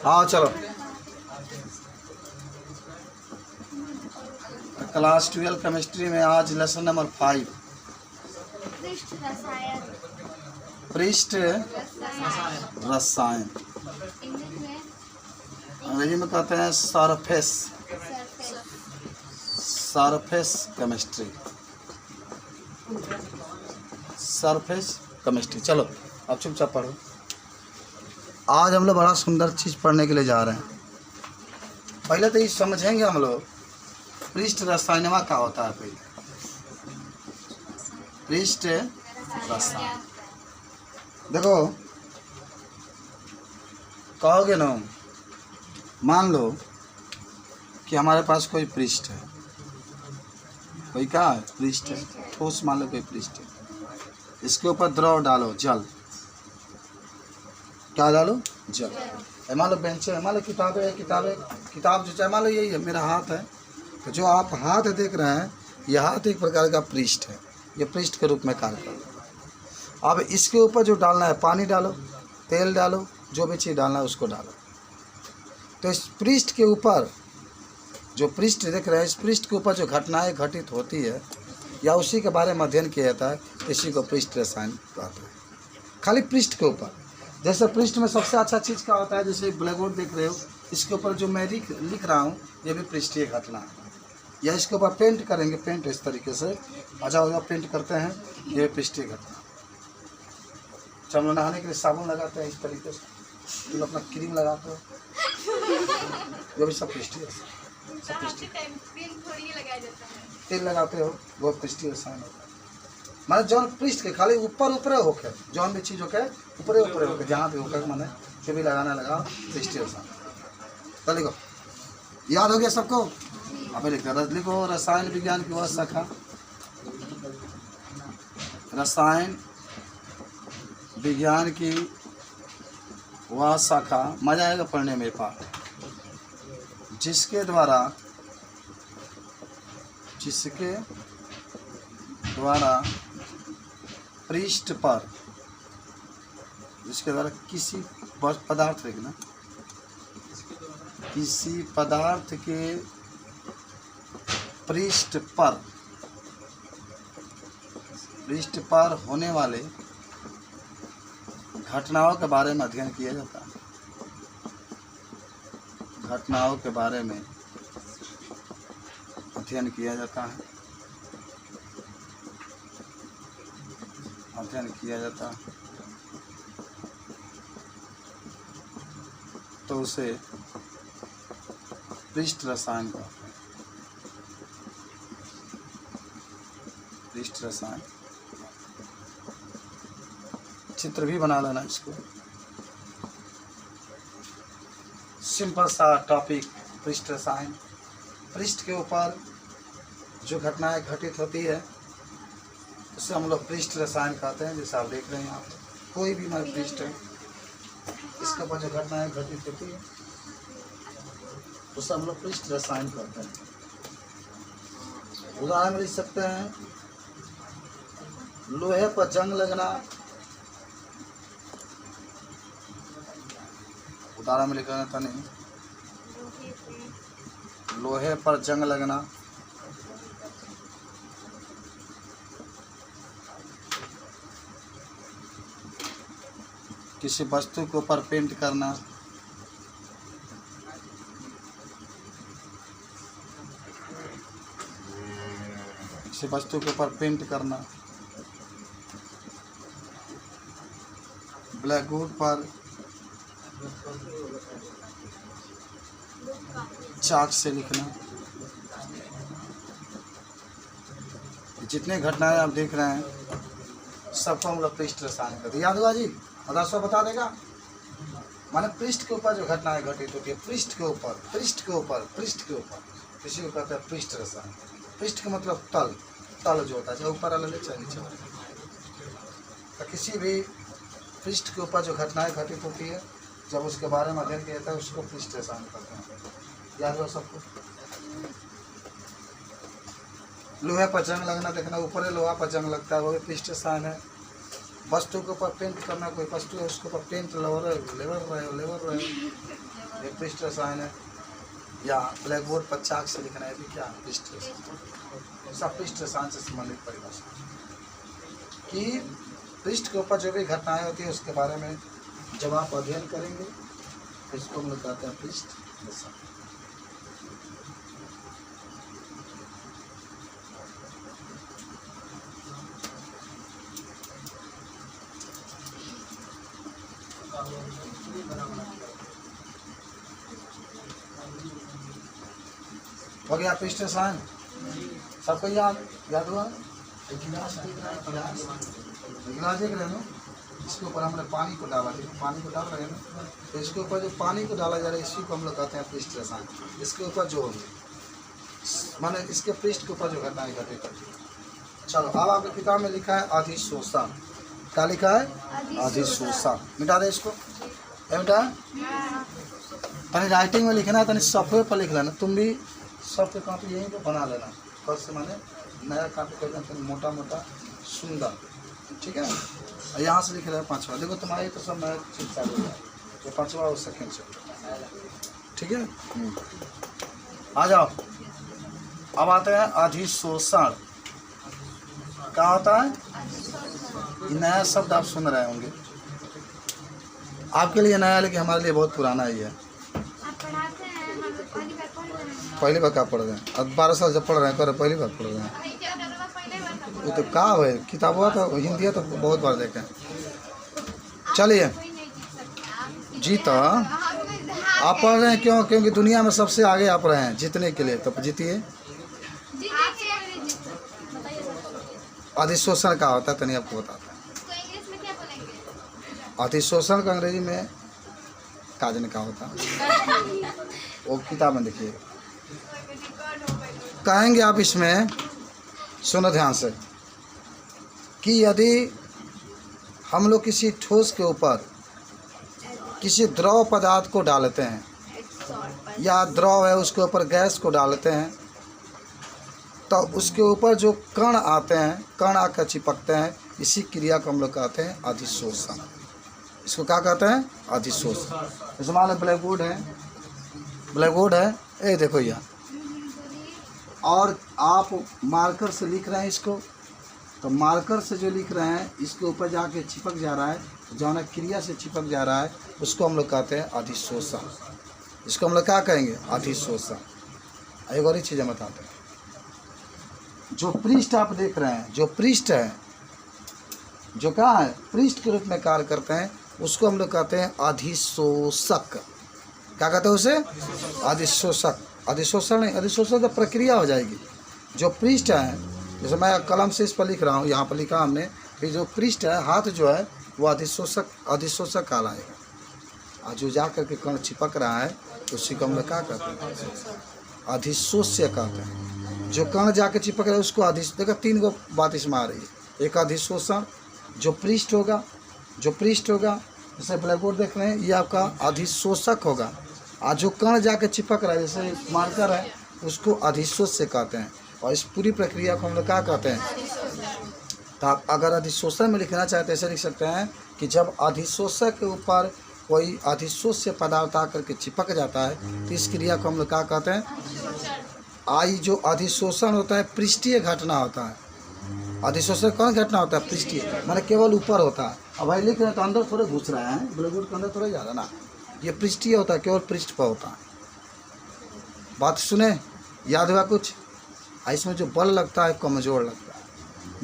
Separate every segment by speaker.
Speaker 1: हाँ चलो। Class 12 chemistry में आज लेसन नंबर 5
Speaker 2: पृष्ठ रसायन।
Speaker 1: पृष्ठ रसायन
Speaker 2: इंग्लिश में
Speaker 1: अंग्रेजी में कहते हैं surface
Speaker 2: surface.
Speaker 1: Surface chemistry. Surface chemistry. चलो अब चुपचाप पढ़ो। आज हम लोग बड़ा सुंदर चीज़ पढ़ने के लिए जा रहे हैं। पहले तो ये समझेंगे हम लोग पृष्ठ रसायनवा क्या होता है। पहले पृष्ठ रसायन देखो, कहोगे ना, मान लो कि हमारे पास कोई पृष्ठ है, कोई क्या है, पृष्ठ है, ठोस मान लो कोई पृष्ठ है। इसके ऊपर द्रव डालो, जल। क्या डालो? जल। मान लो बेंच है, मान लो किताबें है, किताब जो चाहे, मान लो यही है, मेरा हाथ है, तो जो आप हाथ देख रहे हैं यह हाथ एक प्रकार का पृष्ठ है, ये पृष्ठ के रूप में कार्य करता है। अब इसके ऊपर जो डालना है, पानी डालो, तेल डालो, जो भी चीज़ डालना है उसको डालो। तो इस पृष्ठ के ऊपर जो पृष्ठ देख रहे हैं, इस पृष्ठ के ऊपर जो घटनाएं घटित होती है या उसी के बारे में अध्ययन किया जाता है, इसी को पृष्ठ रसायन कहते हैं। खाली पृष्ठ के ऊपर, जैसे पृष्ठ में सबसे अच्छा चीज़ क्या होता है, जैसे ब्लैक बोर्ड देख रहे हो, इसके ऊपर जो मैं लिख रहा हूँ ये भी पृष्ठीय घटना है। या इसके ऊपर पेंट करेंगे, पेंट इस तरीके से अच्छा पेंट करते हैं, ये पृष्ठीय घटना। जब हम लोग नहाने के लिए साबुन लगाते हैं इस तरीके से, तुम अपना क्रीम लगाते हो, ये भी सब पृष्ठीय, सब पृष्ठीय। तेल लगाते हो, वो पृष्ठीय रसायन होता है। माने जौन पृष्ठ के खाली ऊपर ऊपर होके, जौन भी चीज़ होके ऊपर ऊपर होके, जहाँ भी होकर माने जो भी लगाना लगा, पृष्ठीय रसायन। तो लिखो, याद हो गया सबको? आप लिखो, रसायन विज्ञान की वह शाखा, रसायन विज्ञान की वह शाखा, मजा आएगा पढ़ने में पाठ, जिसके द्वारा पृष्ठ पर, जिसके द्वारा किसी पदार्थ, देखना, किसी पदार्थ के पृष्ठ पर होने वाले घटनाओं के बारे में अध्ययन किया जाता है। घटनाओं के बारे में अध्ययन किया जाता है, अध्ययन किया जाता है, तो उसे पृष्ठ रसायन कहते हैं। पृष्ठ रसायन। चित्र भी बना लेना इसको। सिंपल सा टॉपिक, पृष्ठ रसायन। पृष्ठ के ऊपर जो घटनाएं घटित होती है उसे हम लोग पृष्ठ रसायन कहते हैं। जैसे आप देख रहे हैं यहाँ पर कोई भी हमारे पृष्ठ है, इसके ऊपर जो घटनाएं घटित होती है उसे हम लोग पृष्ठ रसायन कहते हैं। उदाहरण लिख सकते हैं, लोहे पर जंग लगना। उदाहरण में लिखना था नहीं, लोहे पर जंग लगना, किसी वस्तु के ऊपर पेंट करना, किसी वस्तु के ऊपर पेंट करना, ब्लैक बोर्ड पर चाक से लिखना। जितने घटनाएं आप देख रहे हैं सबको हम लोग पृष्ठ रसायन करते हैं। याद हुआ जी? मदरसा बता देगा। माने पृष्ठ के ऊपर जो घटनाएं घटित होती है, पृष्ठ के ऊपर, किसी को कहते हैं पृष्ठ रसायन। पृष्ठ का मतलब तल, तल जो होता है, चाहे ऊपर वाला ले चाहे नीचे वाला। तो किसी भी पृष्ठ के ऊपर जो घटनाएं घटित होती है, जब उसके बारे में अध्ययन किया जाता है, उसको पृष्ठ रसायन कहते हैं। याद हो सबको? लोहे पर जंग लगना, देखना ऊपर लोहा पर जंग लगता है, वो भी पृष्ठ रसायन है। वस्तु के ऊपर पेंट करना, कोई वस्तु है उसके ऊपर पेंट लेवर रहे ये पृष्ठ रसायन है। या ब्लैक बोर्ड पर चाक से लिखना है भी क्या पृष्ठ रसायन, सब पृष्ठ रसायन से संबंधित परिभाषा कि पृष्ठ के ऊपर जो भी घटनाएं होती है उसके बारे में जब आप अध्ययन करेंगे तो इसको हम लोग कहते हैं पृष्ठ रसायन। हो गया पृष्ठ रसायन सबको याद हुआ। एक गिलास देख रहे हो, इसके ऊपर हमने पानी को डाला, पानी को डाल रहे हैं ना, तो इसके ऊपर जो पानी को डाला जा रहा है इसी को हम लोग कहते हैं पृष्ठ रसायन। इसके ऊपर जो माने इसके पृष्ठ के ऊपर जो घटनाएं घटित करती है। चलो अब आपकी किताब में लिखा है अधिशोषण। क्या लिखा है? अधिशोषण। मिटा दे इसको, मिटा। तनी राइटिंग में लिखना है, तनी सॉफ्टवेयर पर लिख लेना। तुम भी सॉफ्ट कॉपी यहीं पर बना लेना, कल से माने नया कॉपी कर लेना, मोटा मोटा सुंदर, ठीक है। यहाँ से लिख रहे हैं 5वां। देखो तुम्हारी तो सब नया चीज चालू है, तो 5वां और सेकेंड से, ठीक है। आ जाओ, अब आते हैं अधिशोषण। क्या होता है? ये नया शब्द आप सुन रहे होंगे, आपके लिए नया लेकिन हमारे लिए बहुत पुराना ही है। पहली बार क्या पढ़ रहे हैं? अब 12 साल जब पढ़ रहे हैं कर पहली बार पढ़ रहे हैं। वो तो का है किताब हुआ तो हिंदी है तो बहुत बार देखे। चलिए जी, तो आप पढ़ रहे हैं क्यों? क्योंकि दुनिया में सबसे आगे आप रहे हैं जीतने के लिए, तो जीतिए। अधिशोषण का होता है तनी आपको बताता है। अधिशोषण का अंग्रेजी में काजन का होता है, वो किताब में देखिए। कहेंगे आप इसमें, सुनो ध्यान से, कि यदि हम लोग किसी ठोस के ऊपर किसी द्रव पदार्थ को डालते हैं या द्रव है उसके ऊपर गैस को डालते हैं, तो उसके ऊपर जो कण आते हैं, कण आकर चिपकते हैं, इसी क्रिया को हम लोग कहते हैं अधिशोषण। इसको क्या कहते हैं? अधिशोषण। जैसे मान लो ब्लैक बोर्ड है, ये देखो यहाँ, और आप मार्कर से लिख रहे हैं इसको, तो मार्कर से जो लिख रहे हैं इसके ऊपर जाके चिपक जा रहा है, जो है क्रिया से चिपक जा रहा है, उसको हम लोग कहते हैं अधिशोषण। इसको हम लोग क्या कहेंगे? अधिशोषण। एक और ही चीज़ें बताते हैं। जो पृष्ठ आप देख रहे हैं, जो पृष्ठ है, जो क्या है पृष्ठ के रूप में कार्य करते हैं, उसको हम लोग कहते हैं अधिशोषक। क्या कहते हैं उसे? अधिशोषक। अधिशोषण नहीं, अधिशोषण तो प्रक्रिया हो जाएगी। जो पृष्ठ है, जैसे मैं कलम से इस पर लिख रहा हूँ, यहाँ पर लिखा हमने, फिर जो पृष्ठ है, हाथ जो है, वो अधिशोषक कहलाएगा। और जो जा करके कण चिपक रहा है उसी को हम लोग क्या कहते हैं? अधिशोष्य कहते हैं। जो कण जाके चिपक रहा है उसको देखो 3 गो बात इसमें आ रही है। एक अधिशोषण, जो पृष्ठ होगा, जैसे ब्लैक बोर्ड देख रहे हैं, ये आपका अधिशोषक होगा। और जो कण जाके चिपक रहा है, जैसे मार्कर है, उसको अधिशोष्य कहते हैं। और इस पूरी प्रक्रिया को हम लोग क्या कहते हैं? तो आप अगर अधिशोषण में लिखना चाहते हैं, ऐसे लिख सकते हैं कि जब अधिशोषक के ऊपर कोई अधिशोष्य पदार्थ आकर के चिपक जाता है, तो इस क्रिया को हम लोग क्या कहते हैं? आई जो अधिशोषण होता है पृष्ठीय घटना होता है। अधिशोषण कौन घटना होता है? पृष्ठीय, माने केवल ऊपर होता है। अब भाई लिख रहे हैं तो अंदर थोड़े घुस रहे हैं, ब्लैक बोर्ड के अंदर थोड़े जा रहा है ना, ये पृष्ठीय होता है, केवल पृष्ठ पर होता है। बात सुने, याद हुआ कुछ? इसमें जो बल लगता है कमज़ोर लगता है।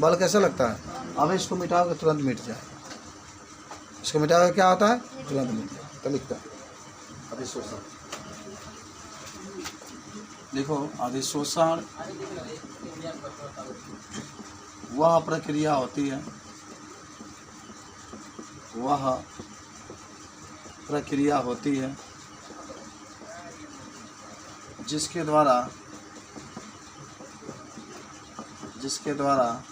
Speaker 1: बल कैसे लगता है? अब इसको मिटाओगे तुरंत मिट जाएगा। इसको मिटाओगे क्या होता है? तुरंत मिट जाएगा। तो लिखता है अधिशोषण। देखो, अधिशोषण वह प्रक्रिया होती है, जिसके द्वारा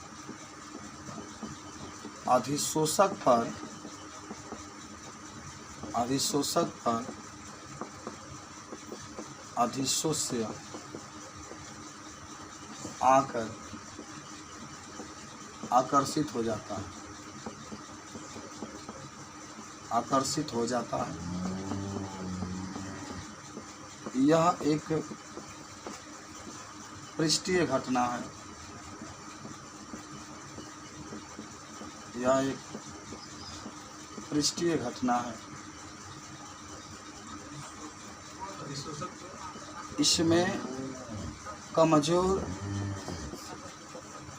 Speaker 1: अधिशोषक पर अधिशोष्य आकर आकर्षित हो जाता है। आकर्षित हो जाता है। यह एक पृष्ठीय घटना है। यह एक पृष्ठीय घटना है। इसमें कमजोर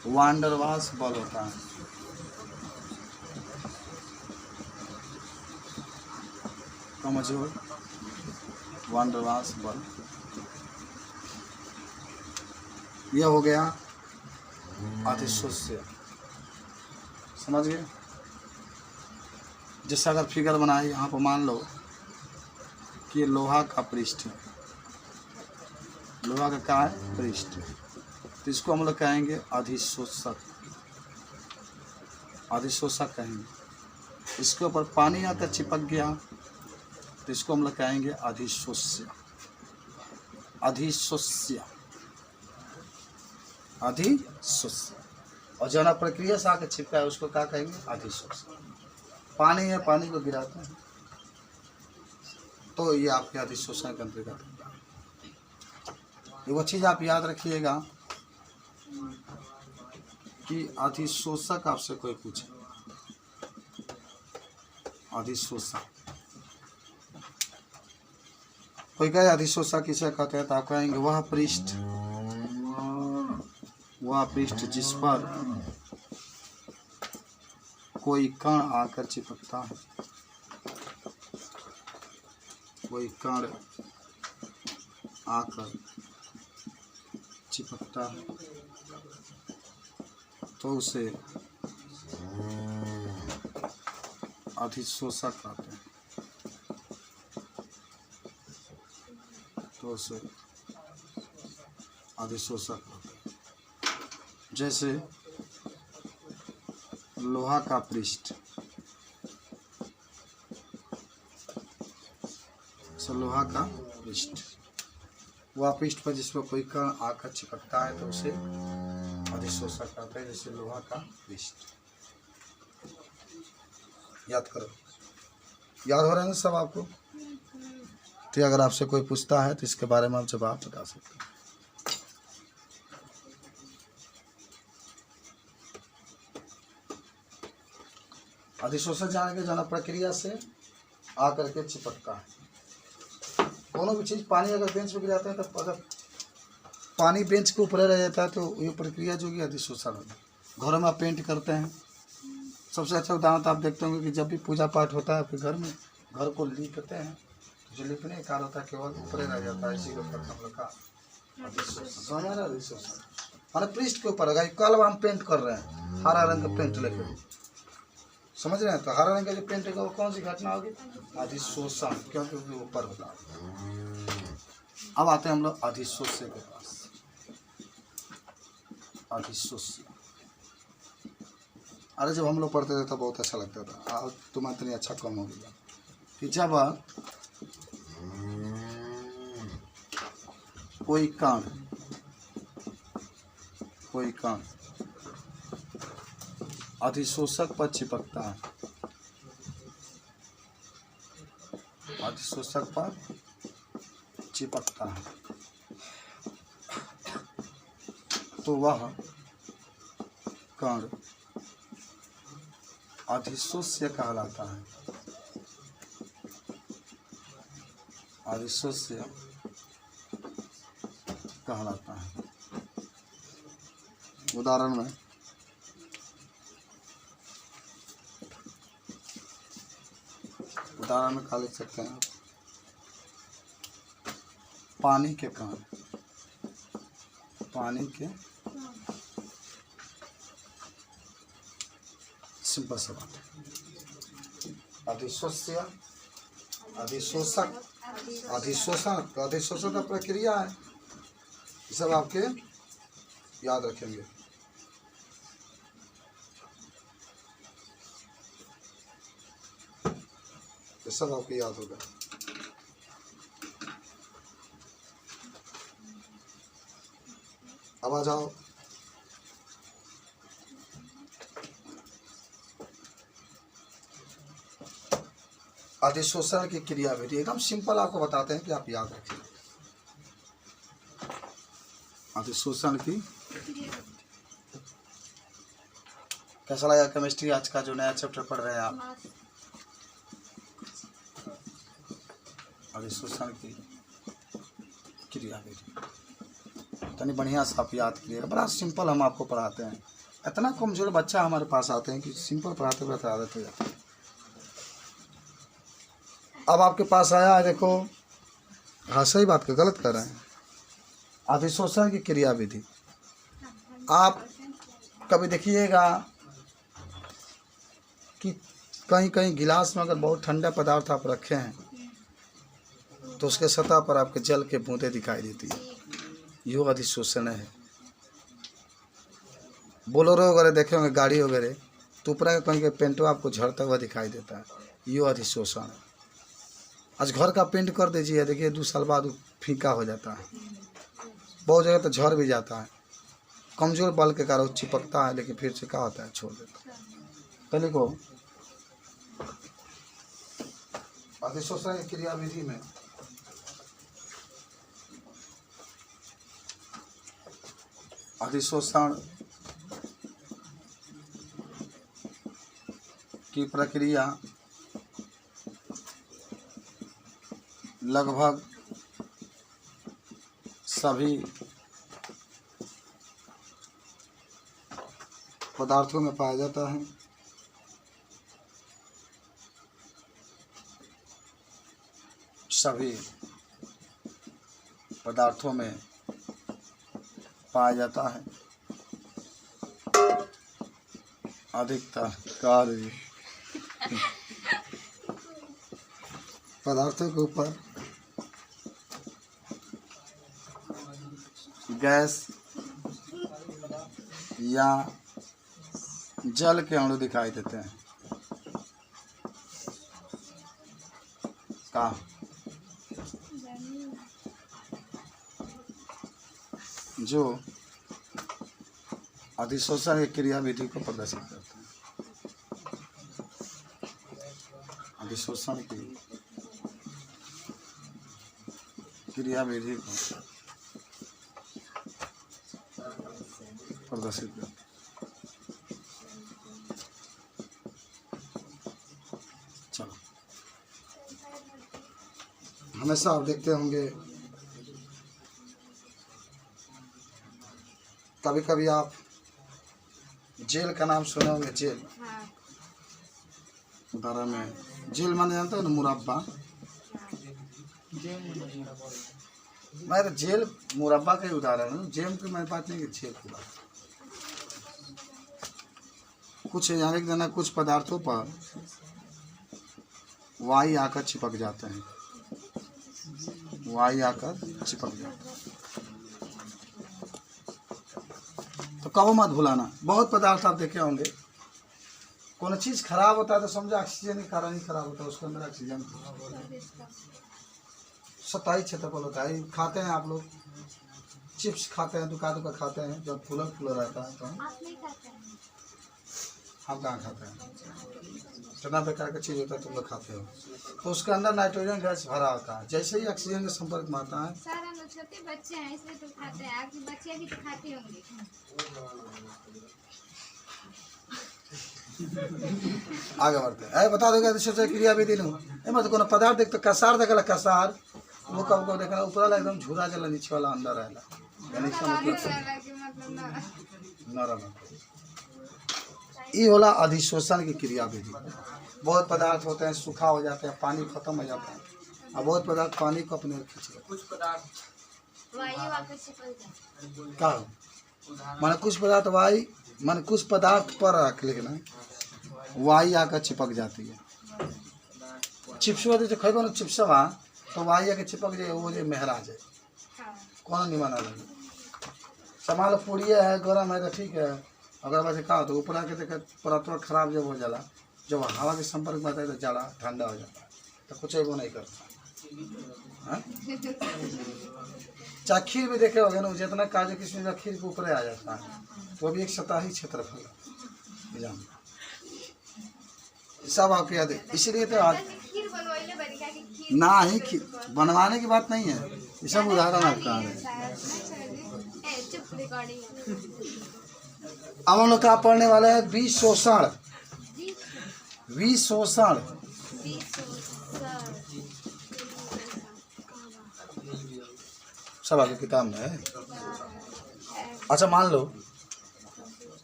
Speaker 1: वांडरवास बल होता है। कमजोर वांडरवास बल। यह हो गया अधिशोष्य। समझ गए? जैसे अगर फिगर बनाए यहाँ पर, मान लो कि ये लोहा का पृष्ठ है। लोहा का क्या है? पृष्ठ। तो इसको हम लोग कहेंगे अधिशोषक। अधिशोषक कहेंगे। इसके ऊपर पानी आकर चिपक गया तो इसको हम लोग कहेंगे अधिशोष्य। अधिशोष्य। अधिशोष्य। और जो ना प्रक्रिया से आकर चिपका है उसको क्या कहेंगे? अधिशोष्य। पानी है, पानी को गिराते हैं तो ये आपके अधिशोषण के अंतर्गत होता है। वो चीज़ आप याद रखिएगा कि अधिशोषक आपसे कोई पूछे, अधिशोषक कोई कहे अधिशोषक किसे कहते हैं, तो आप कहेंगे वह पृष्ठ जिस पर कोई कण आकर चिपकता है। कोई कण आकर चिपकता है तो उसे अधिशोषक कहते हैं। तो उसे अधिशोषक कहते हैं। जैसे लोहा का पृष्ठ। लोहा का पृष्ठ, वह पृष्ठ पर जिसमें कोई कण आकर चिपकता है तो उसे अधिशोषक कहते हैं। जैसे लोहा का पृष्ठ। याद करो। याद हो रहा है सब आपको? तो अगर आपसे कोई पूछता है तो इसके बारे में आप जवाब बता सकते हैं। अधिशोषक जाने के जाना प्रक्रिया से आकर के चिपकता है। दोनों भी चीज़, पानी अगर बेंच पे गिराते हैं तो अगर पानी बेंच के ऊपर रह जाता है तो ये प्रक्रिया जो कि अधिशोषण होती है। घरों में आप पेंट करते हैं, सबसे अच्छा उदाहरण तो आप देखते होंगे कि जब भी पूजा पाठ होता है फिर घर में घर को लीपते हैं तो जो लिपने का कार्य होता है केवल ऊपर रह जाता है। इसी के ऊपर हम लोग का अधिशोषण। अधिशोषण माने पृष्ठ के ऊपर अगर कल हम पेंट कर रहे हैं हरा रंग का पेंट लेकर, समझ रहे हैं? तो हरा रंग का जो पेंट है वो कौन सी घटना होगी? अधिशोषण, क्योंकि वो ऊपर होता है। अब आते हैं हम लोग अधिशोष्य के पास। अधिशोष्य, अरे जब हम लोग पढ़ते थे तो बहुत अच्छा लगता था। अब तुम्हारा इतनी अच्छा कम हो गया कि जब कोई कण अधिशोषक पर चिपकता है, अधिशोषक पर चिपकता है तो वह कण अधिशोष्य कहलाता है। अधिशोष्य कहलाता है। उदाहरण में क्या लिख सकते हैं? पानी के कण, पानी के, सिंपल सा बात। अधिशोष्य, अधिशोषक, अधिशोषण, अधिशोषण का प्रक्रिया है। ये सब आपके याद रखेंगे। ये सब आपको याद होगा। अब आ जाओ अधिशोषण की क्रियाविधि एकदम सिंपल आपको बताते हैं कि आप याद रखें। अधिशोषण की कैसा लगा केमिस्ट्री आज का जो नया चैप्टर पढ़ रहे हैं आप? अधिशोषण की क्रियाविधि तनी बढ़िया से आप याद कीजिएगा। बड़ा सिंपल हम आपको पढ़ाते हैं। इतना कमजोर बच्चा हमारे पास आते हैं कि सिंपल पढ़ाते पढ़ाते आदत हो जाती है। अब आपके पास आया है, देखो हाँ सही बात का गलत कर रहे हैं। अधिशोषण की क्रियाविधि आप कभी देखिएगा कि कहीं कहीं गिलास में अगर बहुत ठंडा पदार्थ आप रखे हैं तो उसके सतह पर आपके जल के बूंदें दिखाई देती है, यो अधिशोषण है। बोलेरो वगैरह देखे होंगे गाड़ी वगैरह तो ऊपर का कहीं के पेंटो आपको झड़ता हुआ दिखाई देता है, यो अधिशोषण है। आज घर का पेंट कर दीजिए, देखिए 2 साल बाद फीका हो जाता है, बहुत जगह तो झड़ भी जाता है। कमजोर बल के कारण चिपकता है लेकिन फिर से क्या होता है, छोड़ देता है। तो लिखो अधिशोषण की क्रियाविधि में अधिशोषण की प्रक्रिया लगभग सभी पदार्थों में पाया जाता है। सभी पदार्थों में पाया जाता है। अधिकतर कार्य पदार्थों के ऊपर गैस या जल के अणु दिखाई देते हैं। का जो अधिशोषण की क्रियाविधि को प्रदर्शित करते हैं। अधिशोषण की क्रियाविधि को प्रदर्शित करते हैं। चलो हमेशा आप देखते होंगे, कभी कभी आप जेल का नाम सुने होंगे। जेल उदाहरण में जेल माने जानते हो ना, मुरब्बा। मैं तो जेल मुरब्बा का ही उदाहरण है, जेल की मैं बात नहीं कि जेल की बात। कुछ यानी कि कुछ पदार्थों पर वायु आकर चिपक जाते हैं, वायु आकर चिपक जाते हैं। तो कहो मत भुलाना, बहुत पदार्थ आप देखे होंगे, कौन चीज़ खराब होता है तो समझो ऑक्सीजन के कारण ही खराब होता है, उसके अंदर ऑक्सीजन सतही क्षेत्रफल होता है। खाते हैं आप लोग, चिप्स खाते हैं, दुका खाते हैं, जब फूला रहता है तो हम कहाँ खाते हैं, इतना बेकार का चीज़ होता है तुम लोग खाते हो, तो उसके अंदर नाइट्रोजन गैस भरा होता है। जैसे ही ऑक्सीजन के संपर्क में आता है,
Speaker 2: सर हम लोग छोटे बच्चे हैं इसलिए तो खाते हैं, आपके बच्चे भी तो खाते होंगे।
Speaker 1: आगे बढ़ते हैं। बता दोगे अधिशोषण क्रियाविधि मत कोनो पदार्थ देख तो कसार देखला, कसार वो कब को देखला ऊपर वाला एकदम झूरा जला, नीचे वाला अंदर रहेला, यानी इसका मतलब ये होला अधिशोषण की क्रियाविधि। बहुत पदार्थ होते हैं सूखा हो जाते हैं, पानी खत्म हो जाता है, और बहुत पदार्थ पानी को अपने खींच लेते हैं।
Speaker 2: कुछ पदार्थ वायु आकर चिपक जाते हैं।
Speaker 1: का माने कुछ पदार्थ वायु माने कुछ पदार्थ पर रख लेना वायु आकर चिपक जाती है। चिप्स होते जो खेबो ना चिप्सवा तो वायु आके चिपक जाए, वो जो मेहरा जाए, कौन निमन अलग। सामान पूड़िया है गर्म है तो ठीक है, अगर वैसे कहा तो ऊपर आके देखे परत खराब जब हो जाला, जब हवा के संपर्क में आता है तो जाड़ा ठंडा हो जाता है, तो कुछ वो नहीं करता। चाहे खीर भी देखे होगे ना, जितना काजू किशमिश का खीर के ऊपर आ जाता है, तो वो भी एक सतही क्षेत्रफल है। सब आपके याद है, इसीलिए तो आज
Speaker 2: खीर बनवाइए जाके खीर
Speaker 1: ना ही बनवाने की बात नहीं है, ये सब उदाहरण आपका है।
Speaker 2: चुप रिकॉर्डिंग।
Speaker 1: अब हम लोग क्या पढ़ने वाले हैं? विशोषण।
Speaker 2: जी
Speaker 1: विशोषण सब आपकी किताब में है। अच्छा मान लो,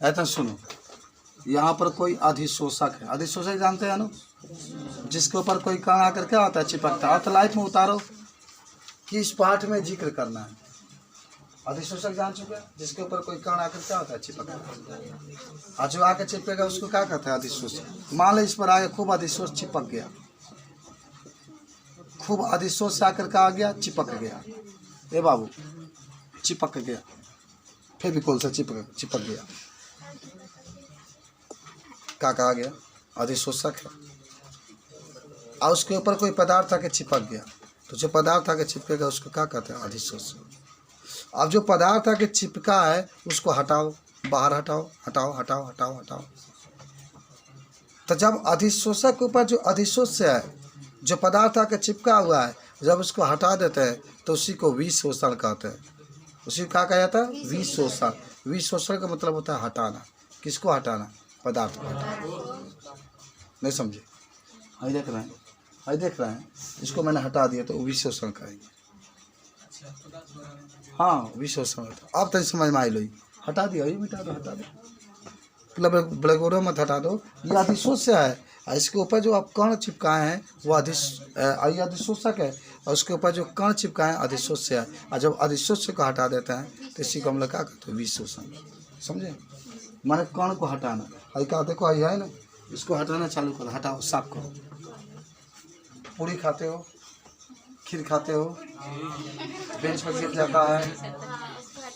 Speaker 1: ऐसा सुनो, यहाँ पर कोई अधिशोषक है। अधिशोषक जानते हैं ना, जिसके ऊपर कोई कण आकर क्या होता है? चिपकता है। तो लाइफ में उतारो कि इस पाठ में जिक्र करना है। अधिशोषक जान चुके हैं, जिसके ऊपर कोई कण आकर क्या होता है? चिपकता है। और जो आकर चिपकेगा उसको क्या कहते हैं? अधिशोषक। मान लो इस पर आगे खूब अधिशोष चिपक गया, खूब अधिशोष से आकर का आ गया, चिपक गया। ए बाबू, चिपक गया, फेविकोल से चिपक गया, क्या कहा गया? अधिशोषक है। और उसके ऊपर कोई पदार्थ आके चिपक गया, तो जो पदार्थ आके चिपकेगा उसको क्या कहते हैं? अधिशोषक। अब जो पदार्थ आके चिपका है उसको हटाओ, बाहर हटाओ, हटाओ हटाओ हटाओ हटाओ। तो जब अधिशोषक के ऊपर जो अधिशोष है, जो पदार्थ आके चिपका हुआ है, जब उसको हटा देते हैं तो उसी को विशोषण कहते हैं। उसी को क्या कहा जाता है? विशोषण। विशोषण का मतलब होता है हटाना। किसको हटाना? पदार्थ को हटाना। नहीं समझे? हाई देख रहे हैं, हाई देख रहे हैं, इसको मैंने हटा दिया तो विशोषण कहेंगे। हाँ, विशोषण होता। अब तो समझ में आई लो, हटा दिया, ये मिटा दो, हटा दो, मतलब ब्लैक बोर्ड मत हटा दो। ये अधिशोष है, इसके ऊपर जो आप कण चिपकाए हैं वो अधिशोषक है, और उसके ऊपर जो कण चिपकाए हैं अधिशोष है। और जब अधिशोष को हटा देते हैं तो इसी को हम लोग क्या कहते हैं? विशोषण। समझे? माने कण को हटाना। आई क्या देखो, आई है ना, इसको हटाना चालू करो, हटाओ, साफ करो। पूरी खाते हो, खीर खाते हो, बेंच पर गिर जाता है,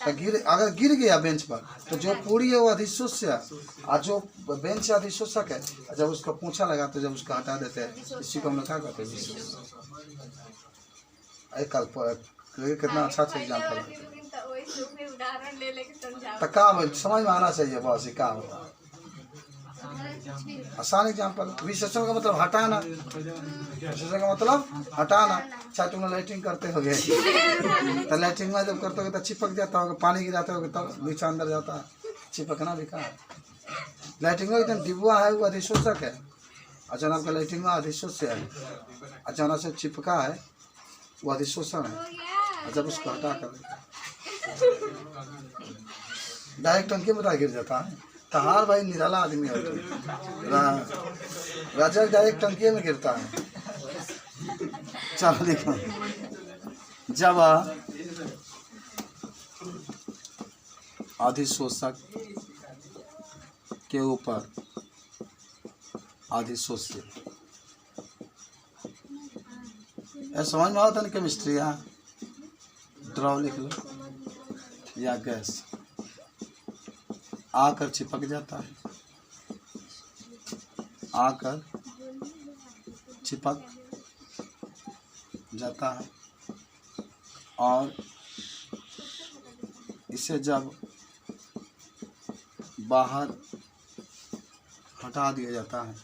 Speaker 1: तो अगर गिर गया बेंच पर तो जो पूरी है वो अधिशोष है, और जो बेंच से अधिशोषक है, जब उसका पूंछा लगाते हैं, जब उसको हटा देते हैं, इसी को हम लोग क्या कहते हैं? विशोषण। कल कितना अच्छा एग्जाम्पल है। तो काम समझ में आना चाहिए, बस ये काम होता है। आसान एग्जाम्पल। विशेषण का मतलब हटाना, विशेषण का मतलब हटाना। अच्छा, तुम लैट्रिन करते हो गए, तो लैट्रिन में जब करते हो तो चिपक जाता होगा, पानी गिराते हो तब नीचे अंदर जाता है, चिपकना भी कहाँ? लैट्रिन में एकदम डिब्बा है वो अधिशोषक है। अचानक का लैट्रिन में अधिशोष है, अचानक से चिपका है वो अधिशोषण है। जब उसको हटा कर डायरेक्ट टंकी में गिर जाता है, तहार भाई निराला आदमी है राजा, डायरेक्ट टंकी में गिरता है। चलो देखो, जब अधिशोषक के ऊपर अधिशोष, समझ में आता नहीं? केमिस्ट्री ड्रॉ लिख लो, या गैस आकर चिपक जाता है, आकर चिपक जाता है, और इसे जब बाहर हटा दिया जाता है,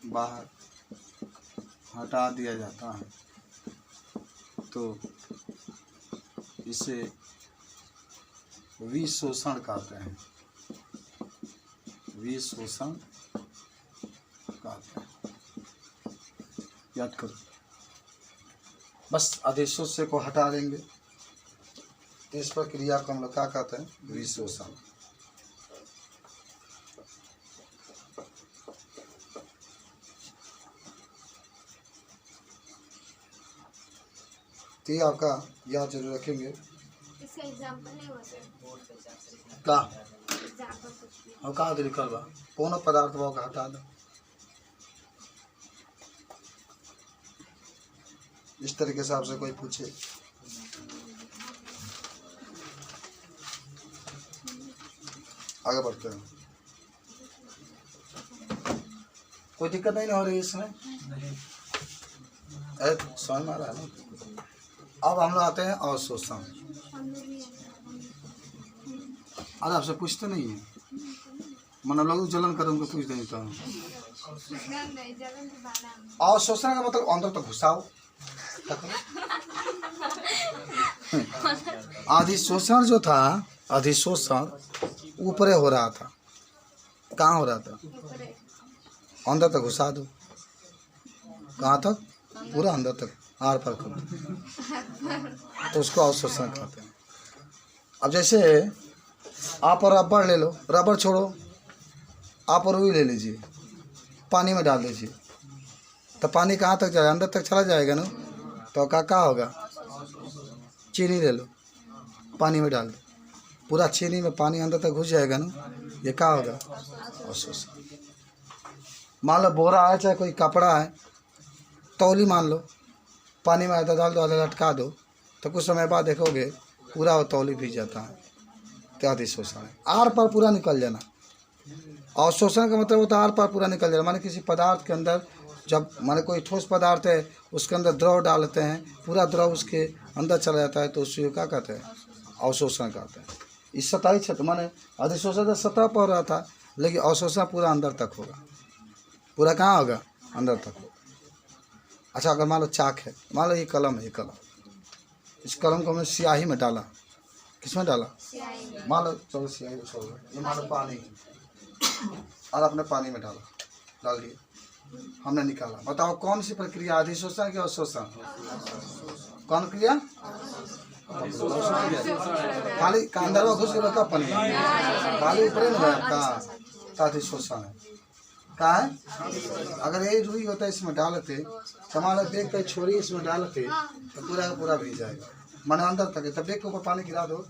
Speaker 1: बाहर हटा दिया जाता है, तो इसे विशोषण कहते हैं। विशोषण कहते हैं, याद करो। बस अधिशोष को हटा देंगे तो इस प्रक्रिया को हम लोग क्या कहते हैं? विशोषण। तो ये आपका याद जरूर रखेंगे।
Speaker 2: इसका एग्जांपल नहीं होता
Speaker 1: का
Speaker 2: एग्जांपल कुछ भी।
Speaker 1: और कहाँ लिखल बा? कोनो पदार्थ बा का हटा दो, इस तरीके से आपसे कोई पूछे। आगे बढ़ते हैं। कोई दिक्कत नहीं हो रही इसमें? समझ में आ रहा है ना? अब हम लोग आते हैं अवशोषण। अरे आपसे पूछते नहीं है, मन लोग जलन कर उनको पूछ देता हूँ।
Speaker 2: नहीं जलन के बारे में।
Speaker 1: अवशोषण का मतलब अंदर तक घुसाओ। अधिशोषण जो था, अधिशोषण ऊपरे हो रहा था। कहाँ हो रहा था?
Speaker 2: ऊपरे।
Speaker 1: अंदर तक घुसा दो। कहाँ तक? पूरा अंदर तक, आर पार कर दो, तो उसको अवशोषण कहते हैं। अब जैसे आप रबड़ ले लो, रबड़ छोड़ो, आप रुई ले लीजिए, पानी में डाल दीजिए, तो पानी कहाँ तक जाएगा? अंदर तक चला जाएगा ना। तो क्या होगा? चीनी ले लो, पानी में डाल दो, पूरा चीनी में पानी अंदर तक घुस जाएगा ना। ये क्या होगा? अवशोषण। मान लो बोरा है, चाहे कोई कपड़ा है, तौली मान लो, पानी में आधा डाल दो, आधा लटका दो, तो कुछ समय बाद देखोगे पूरा वो तौली भीग जाता है। क्या अधिशोषण है? आर पार पूरा निकल जाना। अवशोषण का मतलब होता है आर पार पूरा निकल जाना। माने किसी पदार्थ के अंदर, जब माने कोई ठोस पदार्थ है, उसके अंदर द्रव डालते हैं, पूरा द्रव उसके अंदर चला जाता है, तो उसको क्या कहते हैं? अवशोषण कहते हैं। इस सतही क्षेत्र माने अधिशोषण तो सतह पर रहा था, लेकिन अवशोषण पूरा अंदर तक होगा। पूरा कहाँ होगा? अंदर तक होगा। अच्छा, अगर मान लो चाक है, मान लो ये कलम है, ये कलम, इस कलम को हमने स्याही में डाला। किसमें डाला? मान लो, चलो स्याही को छोड़ दो, ये मान लो पानी है, और अपने पानी में डाला, डाल दिए, हमने निकाला। बताओ कौन सी प्रक्रिया? अधिशोषण की अवशोषण? कौन क्रिया? खाली अंदर में घुस गया कब पानी? खाली ऊपर में गया का अधिशोषण है। क्या है? अगर यही रुई होता है, इसमें डालते, मान बेग का छोरी इसमें डालते, तो पूरा का पूरा भीग जाएगा, माने अंदर तक है। तब बेग के ऊपर पानी गिरा दो, तब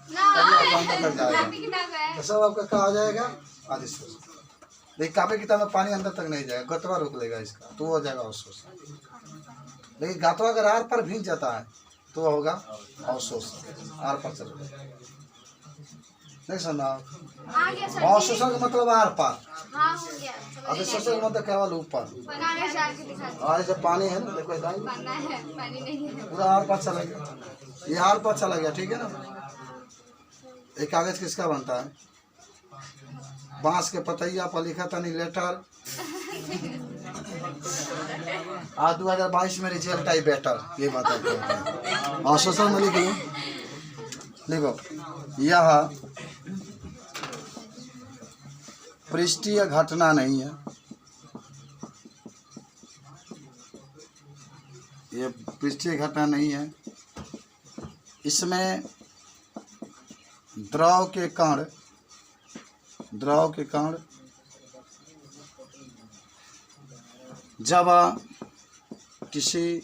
Speaker 1: अंदर तक जाएगा, तो सब आपका क्या हो जाएगा? अधिशोषण। लेकिन कापी किताब में पानी अंदर तक नहीं जाएगा, गतवा रोक लेगा इसका, तो वो हो जाएगा अवशोषण। लेकिन गतवा अगर आर पर भीग जाता है तो वो होगा अवशोषण, आर पर चल जाएगा। नहीं समझा? अवशोषण का मतलब आर पार, अधिशोषण का मतलब केवल ऊपर। और जब पानी है ना, देखो पूरा आर पार चला गया, ये आर पार चला गया, ठीक है ना। एक कागज किसका बनता है? बांस के पतैया पर लिखा था नहीं लेटर, आज 2022 में रिजल्ट आई बेटर, ये बात आपको अवशोषण में लिख लो। देखो, यह पृष्ठीय घटना नहीं है, ये पृष्ठीय घटना नहीं है। इसमें द्रव के कण जब किसी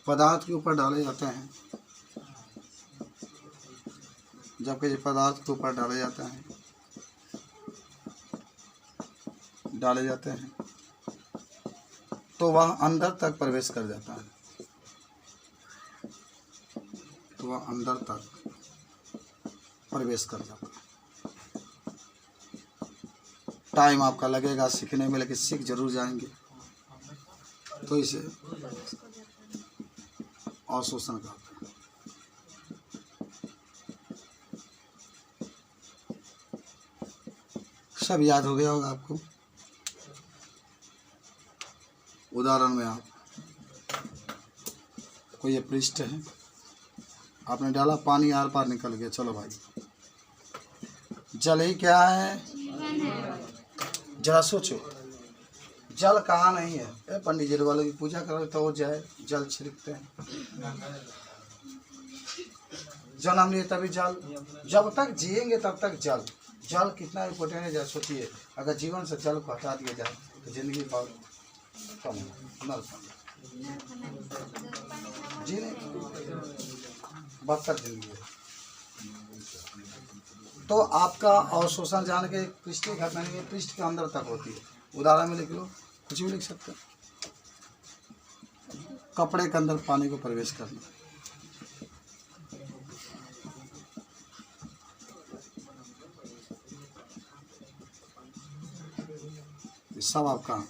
Speaker 1: पदार्थ के ऊपर डाले जाते हैं, तो वह अंदर तक प्रवेश कर जाता है, टाइम आपका लगेगा सीखने में, लेकिन सीख जरूर जाएंगे। तो इसे अवशोषण कहते हैं। सब याद हो गया होगा आपको। उदाहरण में आप कोई ये पृष्ठ है, आपने डाला, पानी आर पार निकल गया, चलो भाई, जल ही क्या है? जरा सोचो, जल कहाँ नहीं है? पंडित जी वालों की पूजा करो तो वो जल छिड़कते हैं, जन्म लिए तभी जल, जब तक जिएंगे तब तक जल कितना इम्पोर्टेंट है। जरा सोचिए, अगर जीवन से जल को हटा दिया जाए तो जिंदगी बहुत कम है, जीने बदतर जिंदगी है। तो आपका अवशोषण जान के पृष्ठ की घटना नहीं है, पृष्ठ के अंदर तक होती है। उदाहरण में लिख लो, कुछ भी लिख सकते हैं। कपड़े के अंदर पानी को प्रवेश करना, ये सब आपका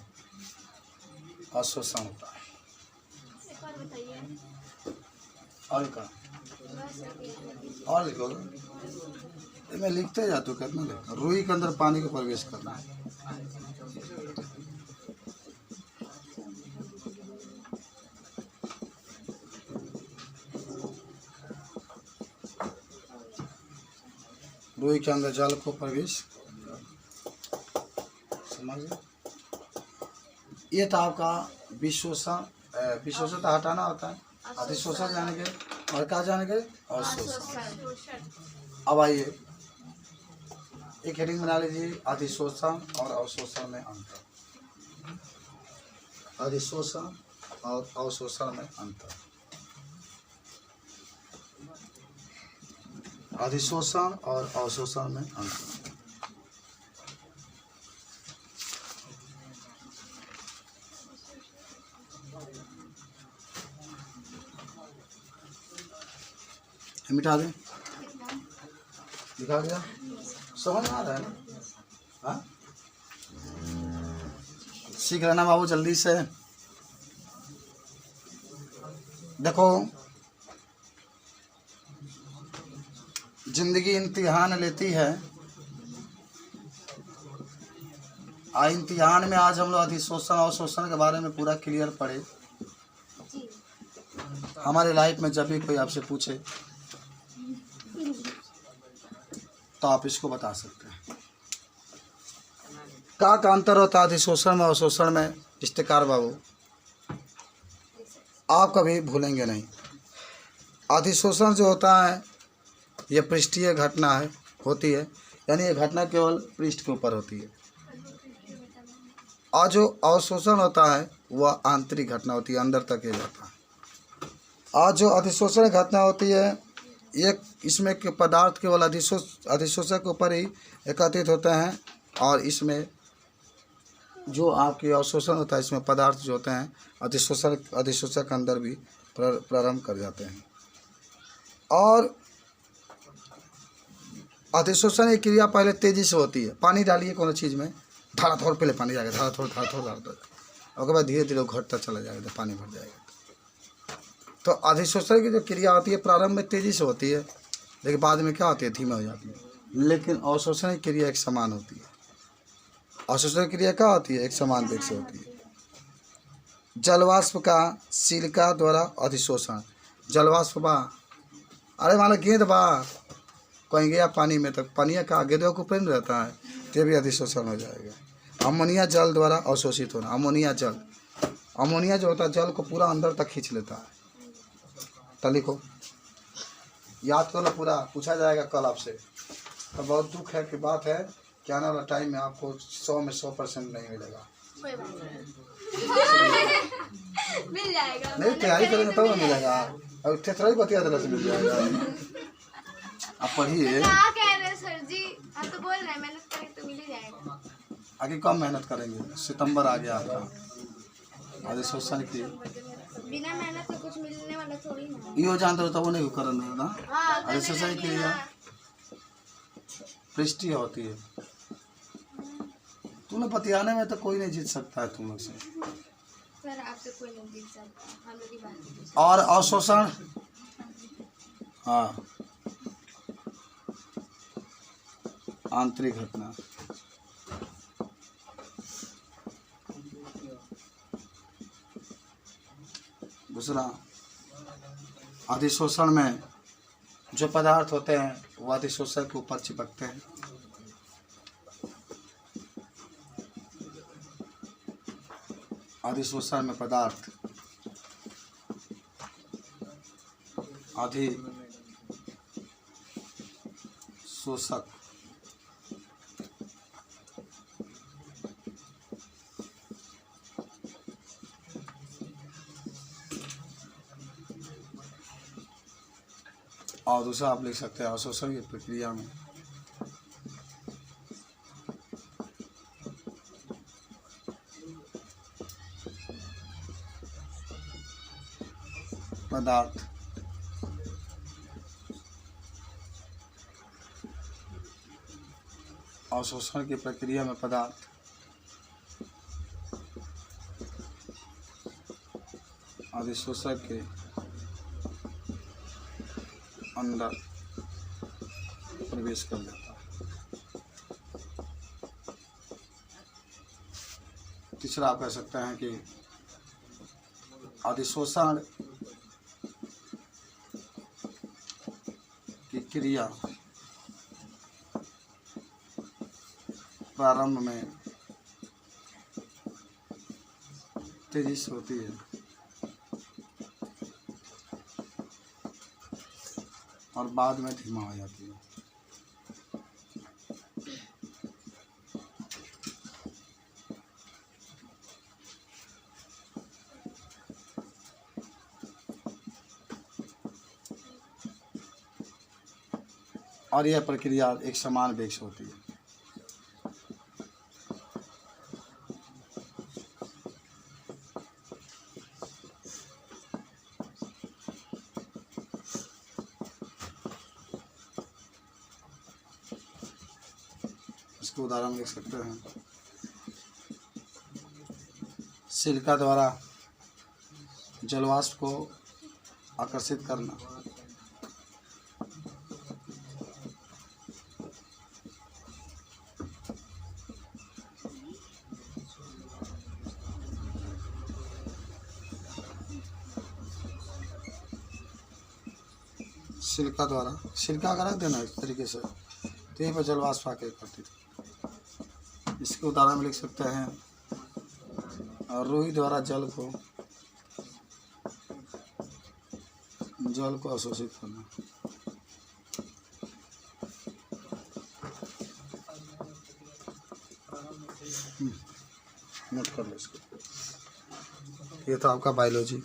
Speaker 1: अवशोषण होता है। और का और लिखो, मैं लिखते जाता हूँ, कितना लिखा। रुई के अंदर पानी को प्रवेश करना है, रुई के अंदर जल को प्रवेश, समझिए। ये था आपका विशोषण। विशोषण तो हटाना होता है, अधिशोषण जानेंगे और क्या जानेंगे, अवशोषण। अब आइए एक हेडिंग बना लीजिए, अधिशोषण और अवशोषण में अंतर। अधिशोषण और अवशोषण में अंतर। अधिशोषण और अवशोषण में अंतर। मिटा दें, दिखा दिया, समझ में आ रहा है ना? हाँ, सीख लेना बाबू जल्दी से। देखो, जिंदगी इम्तिहान लेती है। इम्तिहान में आज हम लोग अधिशोषण और शोषण के बारे में पूरा क्लियर पढ़े। हमारे लाइफ में जब भी कोई आपसे पूछे तो आप इसको बता सकते हैं। का अंतर होता है अधिशोषण में और शोषण में? इश्तिकार बाबू आप कभी भूलेंगे नहीं। अधिशोषण जो होता है ये पृष्ठीय घटना है, होती है, यानी ये घटना केवल पृष्ठ के ऊपर होती है। और जो अवशोषण होता है वह आंतरिक घटना होती है, अंदर तक ये जाता है। और जो अधिशोषण घटना होती है, एक इसमें के पदार्थ केवल अधिशोषक के ऊपर ही एकत्रित होते हैं, और इसमें जो आपके अवशोषण होता है इसमें पदार्थ जो होते हैं अधिशोषक अंदर भी प्रारंभ कर जाते हैं। और अधिशोषण की क्रिया पहले तेजी से होती है। पानी डालिए कोनो चीज़ में, धारा थोड़ पहले पानी जाएगा, धारा थोड़, उसके बाद धीरे धीरे घटता चला जाएगा तो पानी भर जाएगा। तो अधिशोषण की जो क्रिया होती है प्रारंभ में तेजी से होती है, लेकिन बाद में क्या होती है, धीमे हो जाती है। लेकिन अवशोषण की क्रिया एक समान होती है। अवशोषण की क्रिया क्या होती है, एक समान वेग से होती है। जलवाष्प का सिलिका द्वारा अधिशोषण। जलवाष्प बा, अरे मान लो गेंद बा कहीं गया पानी में, तो पानी का गेंदों के ऊपर नहीं रहता है, तो भी अधिशोषण हो जाएगा। अमोनिया जल द्वारा अवशोषित होना। अमोनिया जल, अमोनिया जो होता है जल को पूरा अंदर तक खींच लेता है। तो लिखो, याद करो, पूरा पूछा जाएगा कल आपसे। तो बहुत दुख है कि बात है कि आने वाला टाइम में आपको 100 में 100% नहीं मिलेगा।
Speaker 2: मिल जाएगा,
Speaker 1: नहीं तैयारी करेंगे तब तो मिलेगा। अब थोड़ा ही बतिया देने से मिल जाएगा। आप पढ़िए।
Speaker 2: क्या कह रहे हैं सर जी, आप तो बोल रहे हैं मेहनत करेंगे तो मिल ही जाएगा।
Speaker 1: आगे कम मेहनत करेंगे, सितंबर आ गया आपका। अधिशोषण की
Speaker 2: बिना मेहनत से कुछ मिलने वाला थोड़ी ना।
Speaker 1: यो जानते हो तो वो नहीं करना ना।
Speaker 2: हाँ,
Speaker 1: अधिशोषण की क्रिया पृष्ठीय होती है। तुम्हें बतियाने में तो कोई नहीं जीत सकता है तुम लोग से।
Speaker 2: सर आपसे कोई नहीं जीत सकता, हम लोग की बात।
Speaker 1: और अवशोषण, हाँ, आंतरिक घटना। दूसरा, अधिशोषण में जो पदार्थ होते हैं वो अधिशोषण के ऊपर चिपकते हैं। अधिशोषण में पदार्थ अधिशोषक और दूसरा आप लिख सकते हैं अवशोषण की प्रक्रिया में पदार्थ अवशोषण की प्रक्रिया में पदार्थ अधिशोषक के अंदर प्रवेश कर जाता है। तीसरा आप कह सकते हैं कि अधिशोषण की क्रिया प्रारंभ में तेजी से होती है और बाद में धीमा हो जाती है। और यह प्रक्रिया एक समान वेग से होती है। इसको उदाहरण लिख सकते हैं। सिलिका द्वारा जलवाष्प को आकर्षित करना। सिलिका का रख देना इस तरीके से, तो यहीं पर जलवाष्प आके करती थी। इसके उदाहरण में लिख सकते हैं, रुई द्वारा जल को अवशोषित करना। नोट कर लो इसको। ये तो आपका बायोलॉजी।